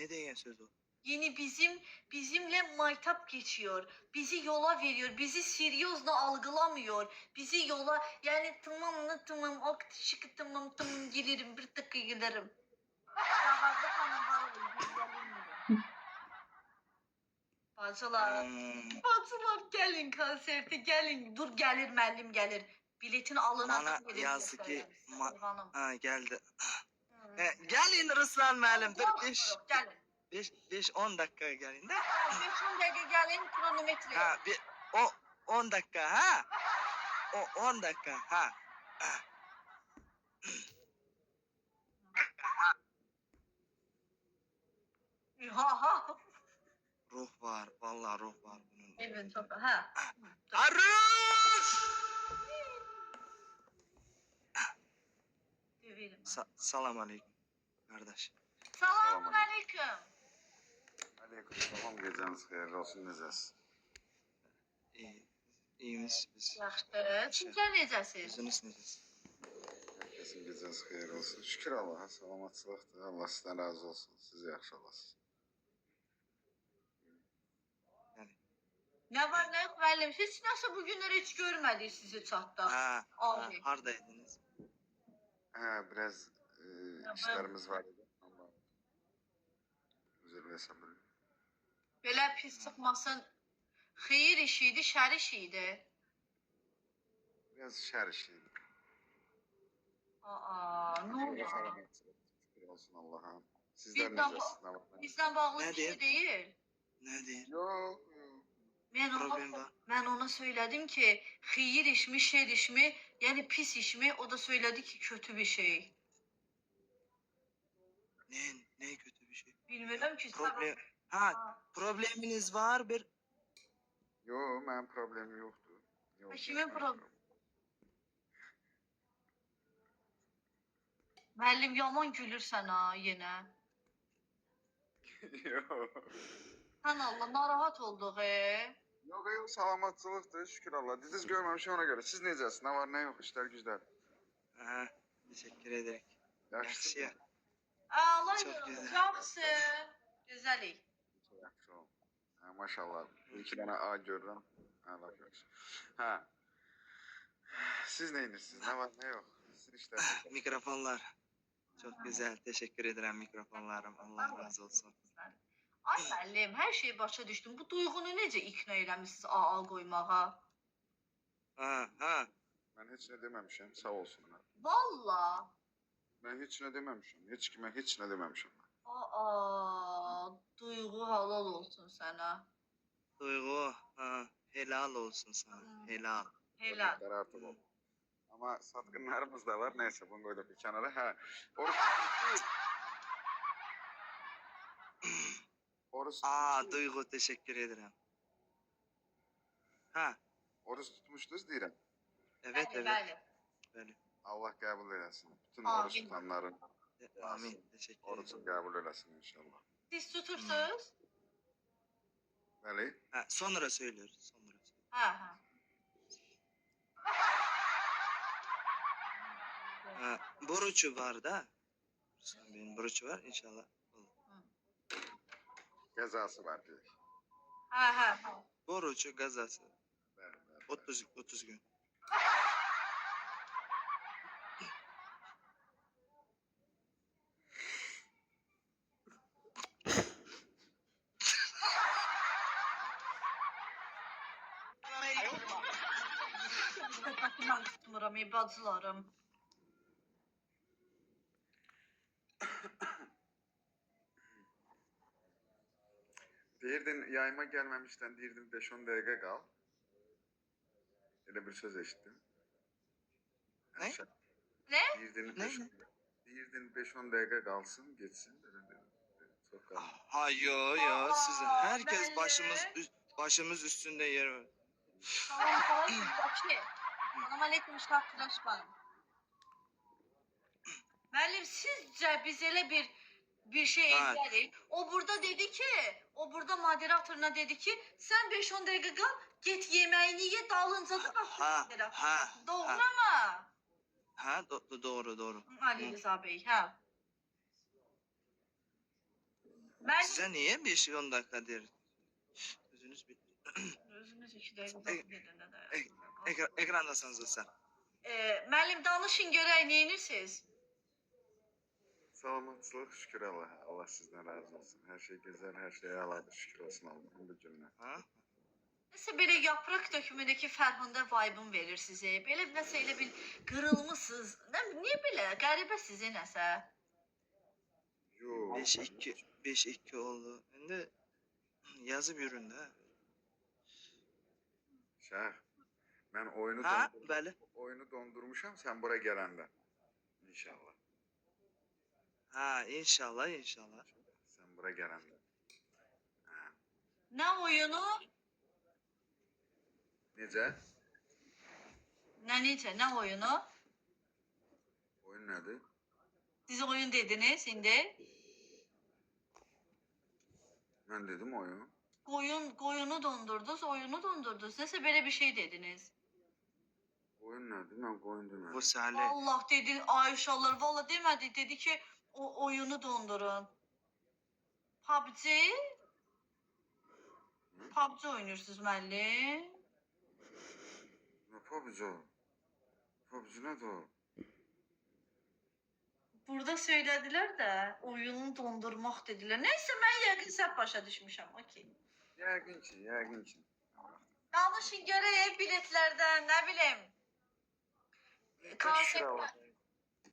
Ne diyen söz o? Yeni bizimle maytap geçiyor. Bizi yola veriyor. Bizi seriozla algılamıyor. Bizi yola yani tamam ok şık tamam gelirim bir dakika gelirim. Bacılar, bacılar gelin konserte gelin. Dur gelir müəllim gelir. Biletin alınan Bana yazdı ki ha geldi. Gelin Ruslan müəllim dur 5-10 dakika gelin de. 5-10 dakika gelin kronometre. Ha o 10 dakika ha. O 10 dakika ha. Ha. Ruh var, vallahi ruh var bunun. Evet çok ha. Arış! Döverim. Salam aleyküm kardeş. Selamun aleyküm. Aleykümselam, geceniz hayırlı olsun, necəsiz? İyimiz biz. Yaxşı. Sizler necəsiz? Özünüz necəsiz? Herkesin geceniz hayırlı olsun. Şükür Allah'a, salamatçılıqdır. Allah sizden razı olsun. Siz yaxşı olasınız. Ne var ne yok müəllim? Hiç nasıl bugünleri hiç görmedik sizi çatda. Ha, Abi. hardaydınız? Biraz işlerimiz var idi. Ama üzülme sabır. Belə pis çıxmasın. Xeyir işiydi, şər işiydi. Biraz şer işiydi. Aa, ne oldu? Şükür olsun Allah'a. Sizler Bizden, necəsiz? Ne var? bizden bağlı Ne bir şey diyeyim? değil. Ne değil? Yok. Problem var. Ben ona söyledim ki xeyir iş mi, şer iş mi, yani pis iş mi? O da söyledi ki kötü bir şey. Ne kötü bir şey? Bilmiyorum ki. Problem. Ha, probleminiz var bir. Yok, benim problemim yoktu. Yok, Kimin problemi? Müəllim yaman gülürsən ha yenə. Yok. Sən Allah narahat olduq Yok, salamatçılıqdır. Şükür Allah. Diziz görmemişim ona göre. Siz necəsiz? Ne var ne yok? İşler güçler. Ha, teşekkür ederim. Yaxşı ya. Allah Çok güzel. yaxşı. Gözəlik. Yaxşı ol. Ha, maşallah. Bir iki tane A görürüm. Allah görsün. Ha. Siz neyinirsiniz? Ne var ne yok? Sizin işler güçler. Mikrofonlar. Çok güzel. Teşekkür ederim mikrofonlarım. Allah razı olsun. Ay müəllim, hər şeyi başa düşdüm. Bu duyğunu necə ikna eləmisiniz AA qoymağa? Ha. Ben hiç ne dememişim. Sağ olsunlar. Valla. Ben hiç ne dememişim. Hiç kime hiç ne dememişim. Aa, duyğu halal olsun sana. Duygu. Ha. Helal olsun sana. Helal. Helal. Artık ol. Ama satkınlarımız da var. Neyse bunu koyduk bir kenara. Ha. Oruç Duygu teşekkür ederim. Ha. Oruç tutmuştunuz diyelim. Evet. Bəli. Böyle. Allah kabul eylesin. Bütün Amin. oruç tutanların Amin. Teşekkür ederim. orucu kabul eylesin inşallah. Siz tutursunuz? Bəli. Ha, sonra söylüyoruz. Ha. Ha, borucu var da. Benim borucu var inşallah. Olur. Cezası var diye. Ha. Borucu gazası. Bəli. 30 gün. Ben tutmuram bacılarım. Deyirdin yayıma gelmemişten deyirdin 5-10 dakika kal. Öyle bir söz eşittim. Ne? Ne? Deyirdin 5-10 dakika kalsın geçsin. Öyle dedim. Çok kaldı. Ha yo sizin herkes başımız üstünde yer var. Tamam. Okey. Selamünaleyküm arkadaşlar. Müəllim sizce biz elə bir şey edərik. O burada dedi ki, o burada moderatoruna dedi ki, sen 5-10 dakika kal, git yemeğini ye, dalınca da bak. Doğru mu? Ha doğru. Ali Rıza Bey, ha. Size niye 5-10 dakika der? Özünüz bir Özünüz 2 dəqiqə baxın də. ekrandasınız dostlar. Müəllim danışın görək nə edirsiniz? Salamatçılıq şükür Allah. Allah sizden razı olsun. Her şey güzel, her şey aladır. Şükür olsun Allah'ın bu gününe. Ha? Nəsə belə yaprak dökümündəki Fərhunda vibe'ın verir sizə. Belə nəsə elə bir qırılmısınız. Niyə belə? Qəribə sizə nəsə. Yo. 5-2 oldu. Şimdi yazıp yürün de. Şah. Ben Ha, bəli. oyunu dondurmuşam sen buraya gelenden. İnşallah. Ha, inşallah inşallah. Sen buraya gelenden. Ha. Nə oyunu? Nece? Necə? Nə oyunu? Oyun nedir? Siz oyun dediniz indi. Ben dedim oyun. Qoyunu dondurdunuz, oyunu dondurdunuz. Nəsə belə bir şey dediniz. Oyun nedir? Ben oyun demedim. Bu Salih. Allah dedi, Ayşalar valla demədi. Dedi ki o oyunu dondurun. PUBG? PUBG oynuyorsunuz müəllim. Ne PUBG o? PUBG nedir o? Burada söylediler de oyunu dondurmak dediler. Neyse ben yəqin səhv başa düşmüşəm. Okey. Yəqin ki. Danışın görək biletlərdən, nə bilim. Şükür Allah.